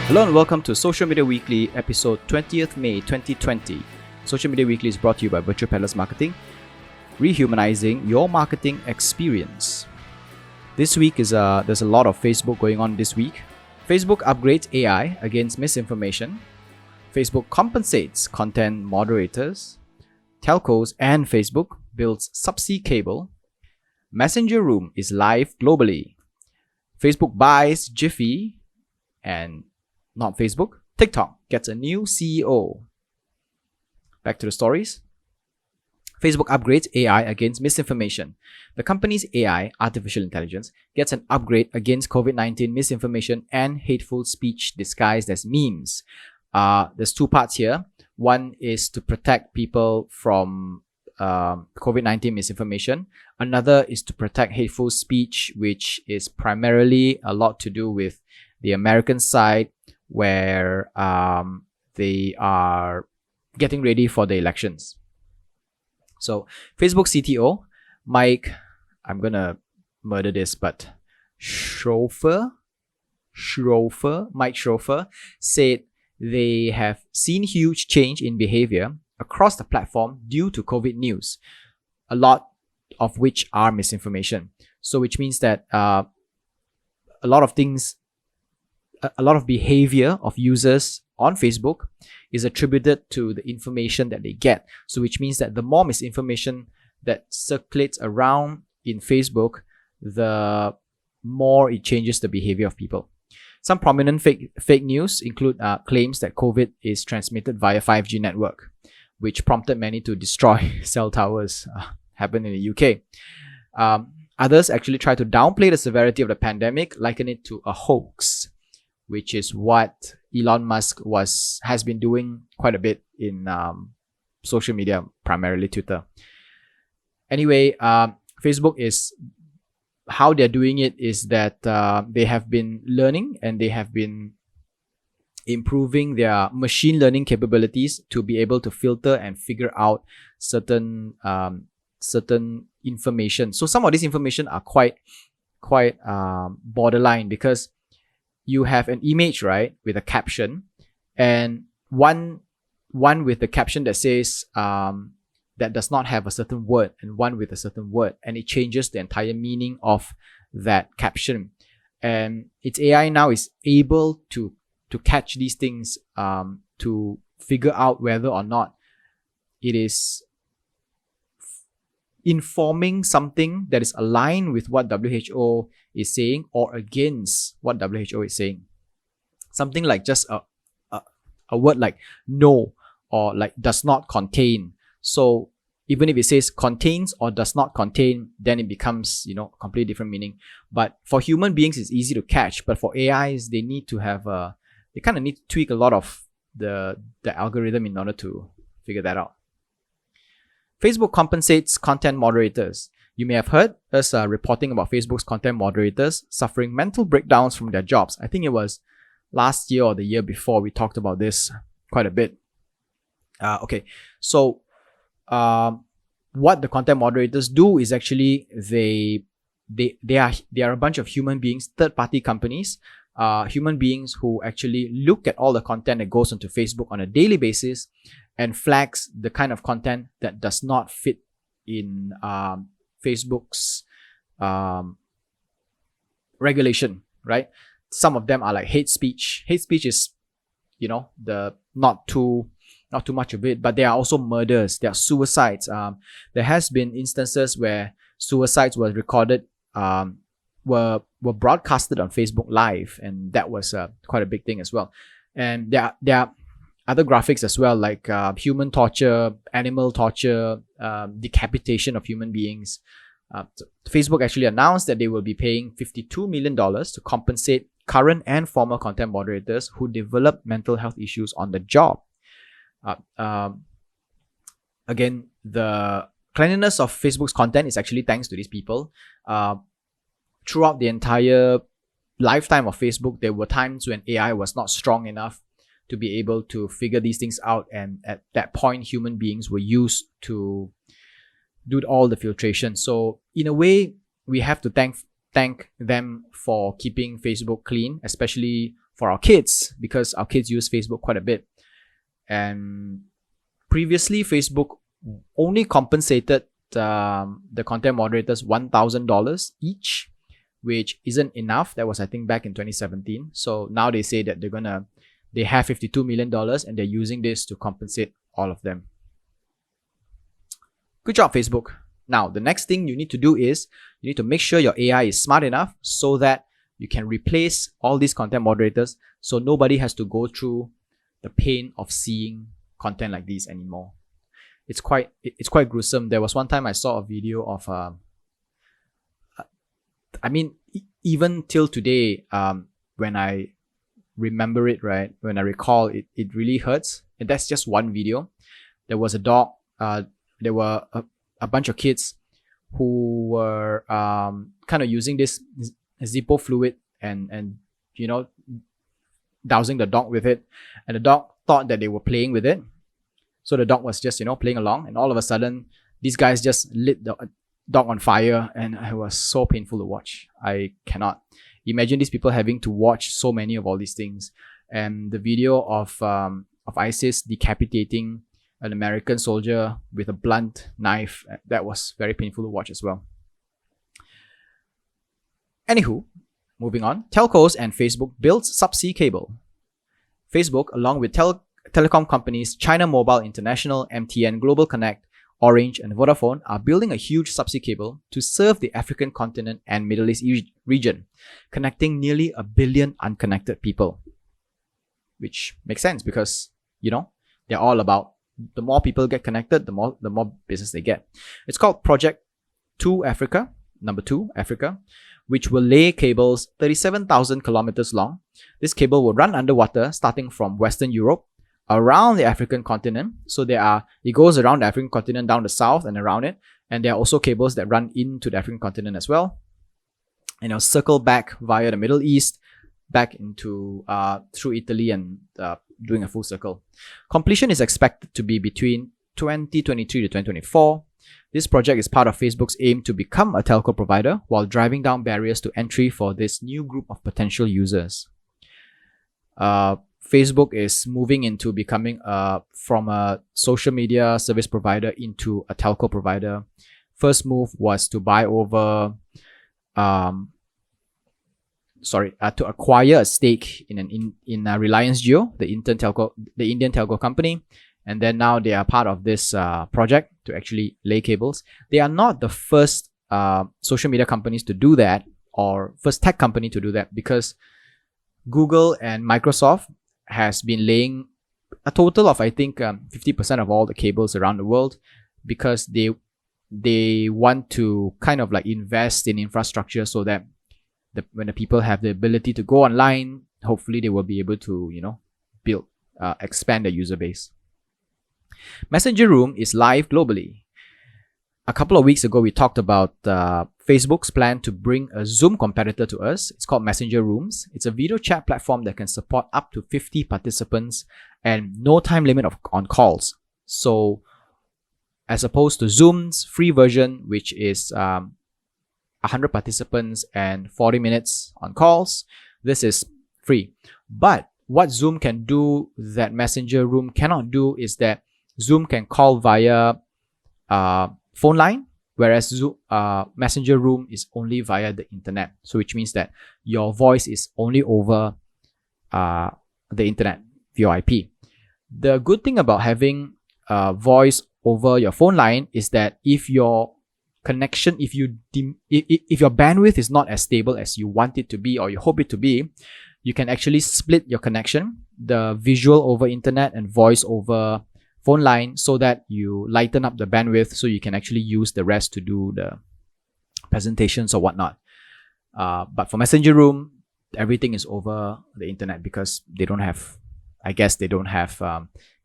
Hello and welcome to Social Media Weekly, episode 20th May 2020. Social Media Weekly is brought to you by Virtual Peddlers Marketing, rehumanizing your marketing experience. This week there's a lot of Facebook going on this week. Facebook upgrades AI against misinformation. Facebook compensates content moderators. Telcos and Facebook builds subsea cable. Messenger Room is live globally. Facebook buys Jiffy, and not Facebook, TikTok gets a new CEO. Back to the stories. Facebook upgrades AI against misinformation. The company's AI, artificial intelligence, gets an upgrade against COVID-19 misinformation and hateful speech disguised as memes. There's two parts here. One is to protect people from COVID-19 misinformation. Another is to protect hateful speech, which is primarily a lot to do with the American side, where they are getting ready for the elections. So Facebook CTO, Mike, I'm going to murder this, but Mike Schroepfer, said they have seen huge change in behavior across the platform due to COVID news, a lot of which are misinformation. So which means that a lot of behavior of users on Facebook is attributed to the information that they get. So which means that the more misinformation that circulates around in Facebook, the more it changes the behavior of people. Some prominent fake news include claims that COVID is transmitted via 5G network, which prompted many to destroy cell towers. Happened in the UK. Others actually try to downplay the severity of the pandemic, liken it to a hoax, which is what Elon Musk has been doing quite a bit in social media, primarily Twitter. Anyway, Facebook is, how they're doing it is that they have been learning and they have been improving their machine learning capabilities to be able to filter and figure out certain information. So some of this information are quite borderline, because you have an image, right, with a caption, and one with the caption that says that does not have a certain word, and one with a certain word, and it changes the entire meaning of that caption. And its AI now is able to catch these things, to figure out whether or not it is informing something that is aligned with what WHO is saying or against what WHO is saying. Something like just a word like no, or like does not contain. So even if it says contains or does not contain, then it becomes, a completely different meaning. But for human beings, it's easy to catch. But for AIs, they need to have they kind of need to tweak a lot of the algorithm in order to figure that out. Facebook compensates content moderators. You may have heard us reporting about Facebook's content moderators suffering mental breakdowns from their jobs. I think it was last year or the year before we talked about this quite a bit. Okay, so what the content moderators do is actually they are a bunch of human beings, third-party companies, human beings who actually look at all the content that goes onto Facebook on a daily basis and flags the kind of content that does not fit in Facebook's regulation, right? Some of them are like hate speech. Hate speech is, the not too much of it, but there are also murders, there are suicides. There has been instances where suicides were recorded, were broadcasted on Facebook Live, and that was quite a big thing as well. And there are other graphics as well, like human torture, animal torture, decapitation of human beings. So Facebook actually announced that they will be paying $52 million to compensate current and former content moderators who develop mental health issues on the job. Again, the cleanliness of Facebook's content is actually thanks to these people. Throughout the entire lifetime of Facebook, there were times when AI was not strong enough to be able to figure these things out, and at that point human beings were used to do all the filtration. So in a way, we have to thank them for keeping Facebook clean, especially for our kids, because our kids use Facebook quite a bit. And previously, Facebook only compensated the content moderators $1,000 each, which isn't enough. That was, I think, back in 2017. So now they say that they have $52 million and they're using this to compensate all of them. Good job, Facebook. Now, the next thing you need to do is you need to make sure your AI is smart enough so that you can replace all these content moderators, so nobody has to go through the pain of seeing content like these anymore. It's quite gruesome. There was one time I saw a video of even till today, when I remember it, right, when I recall it, it really hurts. And that's just one video. There was a dog. There were a bunch of kids who were kind of using this Zippo fluid and dousing the dog with it, and the dog thought that they were playing with it. So the dog was just playing along, and all of a sudden these guys just lit the dog on fire, and it was so painful to watch. I cannot imagine these people having to watch so many of all these things. And the video of ISIS decapitating an American soldier with a blunt knife, that was very painful to watch as well. Anywho, moving on. Telcos and Facebook builds subsea cable. Facebook, along with telecom companies China Mobile International, MTN, Global Connect, Orange, and Vodafone, are building a huge subsea cable to serve the African continent and Middle East region, connecting nearly 1 billion unconnected people. Which makes sense because, they're all about the more people get connected, the more business they get. It's called Project 2 Africa, number 2 Africa, which will lay cables 37,000 kilometers long. This cable will run underwater, starting from Western Europe, around the African continent. So it goes around the African continent, down the south and around it. And there are also cables that run into the African continent as well. And it'll circle back via the Middle East, back into through Italy, and doing a full circle. Completion is expected to be between 2023 to 2024. This project is part of Facebook's aim to become a telco provider while driving down barriers to entry for this new group of potential users. Facebook is moving into becoming from a social media service provider into a telco provider. First move was to buy over, to acquire a stake in Reliance Jio, the Indian telco company. And then now they are part of this project to actually lay cables. They are not the first social media companies to do that, or first tech company to do that, because Google and Microsoft has been laying a total of, I think, 50% of all the cables around the world, because they want to kind of like invest in infrastructure so that when the people have the ability to go online, hopefully they will be able to expand their user base. Messenger Room is live globally. A couple of weeks ago, we talked about Facebook's plan to bring a Zoom competitor to us. It's called Messenger Rooms. It's a video chat platform that can support up to 50 participants and no time limit on calls. So as opposed to Zoom's free version, which is 100 participants and 40 minutes on calls, this is free. But what Zoom can do that Messenger Room cannot do is that Zoom can call via phone line, whereas Messenger Room is only via the internet. So which means that your voice is only over the internet, VoIP. The good thing about having voice over your phone line is that if your connection, if your bandwidth is not as stable as you want it to be or you hope it to be, you can actually split your connection, the visual over internet and voice over phone line, so that you lighten up the bandwidth so you can actually use the rest to do the presentations or whatnot. But for Messenger Room, everything is over the internet because they don't have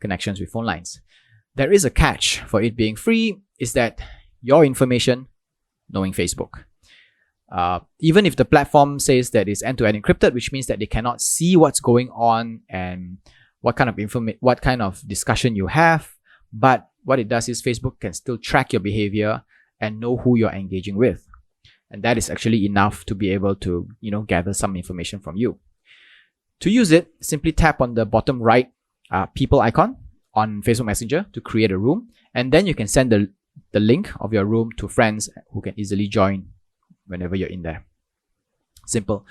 connections with phone lines. There is a catch for it being free, is that your information, knowing Facebook. Even if the platform says that it's end-to-end encrypted, which means that they cannot see what's going on and what kind of discussion you have, but what it does is Facebook can still track your behavior and know who you're engaging with, and that is actually enough to be able to gather some information from you. To use it, simply tap on the bottom right people icon on Facebook Messenger to create a room, and then you can send the link of your room to friends who can easily join whenever you're in there. Simple.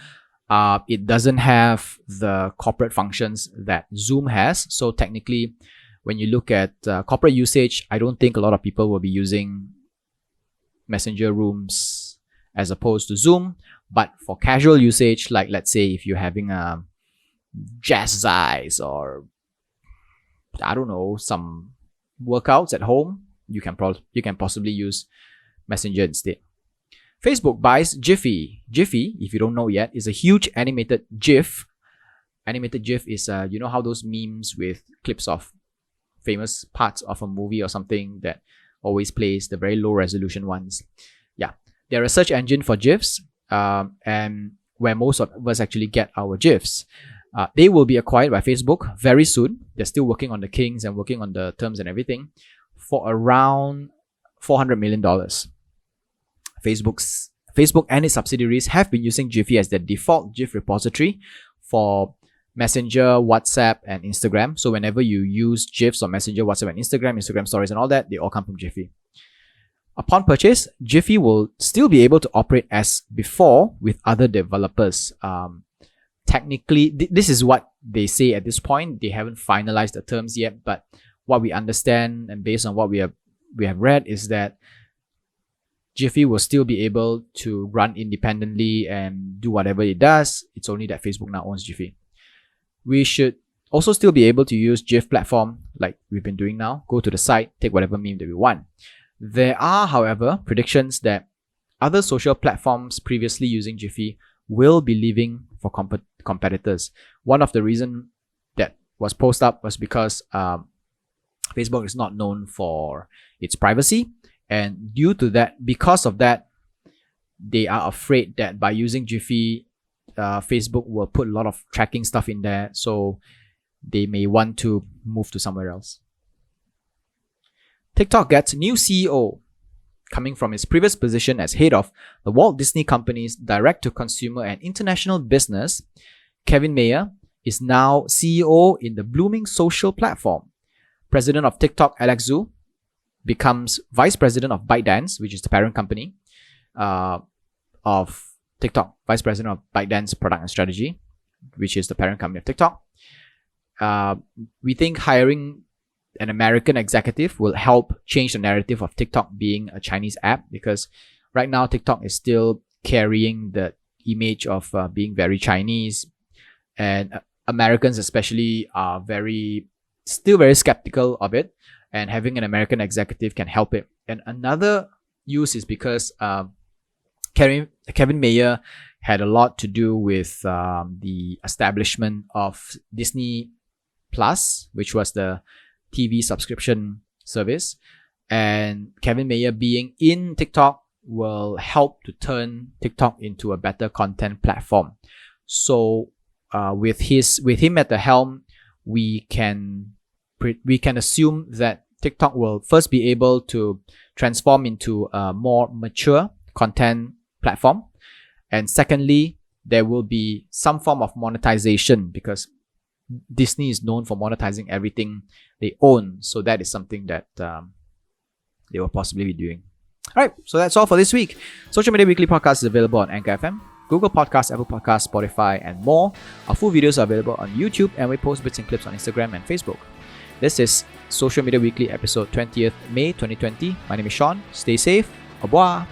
It doesn't have the corporate functions that Zoom has, so technically when you look at corporate usage, I don't think a lot of people will be using Messenger rooms as opposed to Zoom. But for casual usage, like let's say if you're having a exercise or I don't know, some workouts at home, you can possibly use Messenger instead. Facebook buys Giphy. Giphy, if you don't know yet, is a huge animated GIF. Animated GIF is you know how those memes with clips of famous parts of a movie or something that always plays, the very low resolution ones. Yeah, they're a search engine for GIFs, and where most of us actually get our GIFs. They will be acquired by Facebook very soon. They're still working on the kinks and working on the terms and everything for around $400 million. Facebook and its subsidiaries have been using Giphy as their default GIF repository for Messenger, WhatsApp, and Instagram. So whenever you use GIFs on Messenger, WhatsApp, and Instagram stories and all that, they all come from Giphy. Upon purchase, Giphy will still be able to operate as before with other developers. Technically, this is what they say at this point. They haven't finalized the terms yet, but what we understand and based on what we have read is that Giphy will still be able to run independently and do whatever it does. It's only that Facebook now owns Giphy. We should also still be able to use GIF platform like we've been doing now. Go to the site, take whatever meme that we want. There are, however, predictions that other social platforms previously using Giphy will be leaving for competitors. One of the reasons that was posted up was because Facebook is not known for its privacy, and because of that, they are afraid that by using Giphy, Facebook will put a lot of tracking stuff in there, so they may want to move to somewhere else. TikTok gets new CEO. Coming from his previous position as head of the Walt Disney Company's direct-to-consumer and international business, Kevin Mayer is now CEO in the blooming social platform. President of TikTok, Alex Zhu, becomes vice president of ByteDance, which is the parent company of TikTok, vice president of ByteDance product and strategy, which is the parent company of TikTok. We think hiring an American executive will help change the narrative of TikTok being a Chinese app, because right now TikTok is still carrying the image of being very Chinese, and Americans especially are still very skeptical of it, and having an American executive can help it. And another use is because Kevin Mayer had a lot to do with the establishment of Disney Plus, which was the TV subscription service, and Kevin Mayer being in TikTok will help to turn TikTok into a better content platform. So with him at the helm, we can assume that TikTok will first be able to transform into a more mature content platform, and secondly, there will be some form of monetization, because Disney is known for monetizing everything they own. So that is something that they will possibly be doing. All right, so that's all for this week. Social Media Weekly Podcast is available on Anchor FM, Google Podcasts, Apple Podcasts, Spotify, and more. Our full videos are available on YouTube, and we post bits and clips on Instagram and Facebook. This is Social Media Weekly episode 20th May 2020. My name is Sean. Stay safe. Au revoir.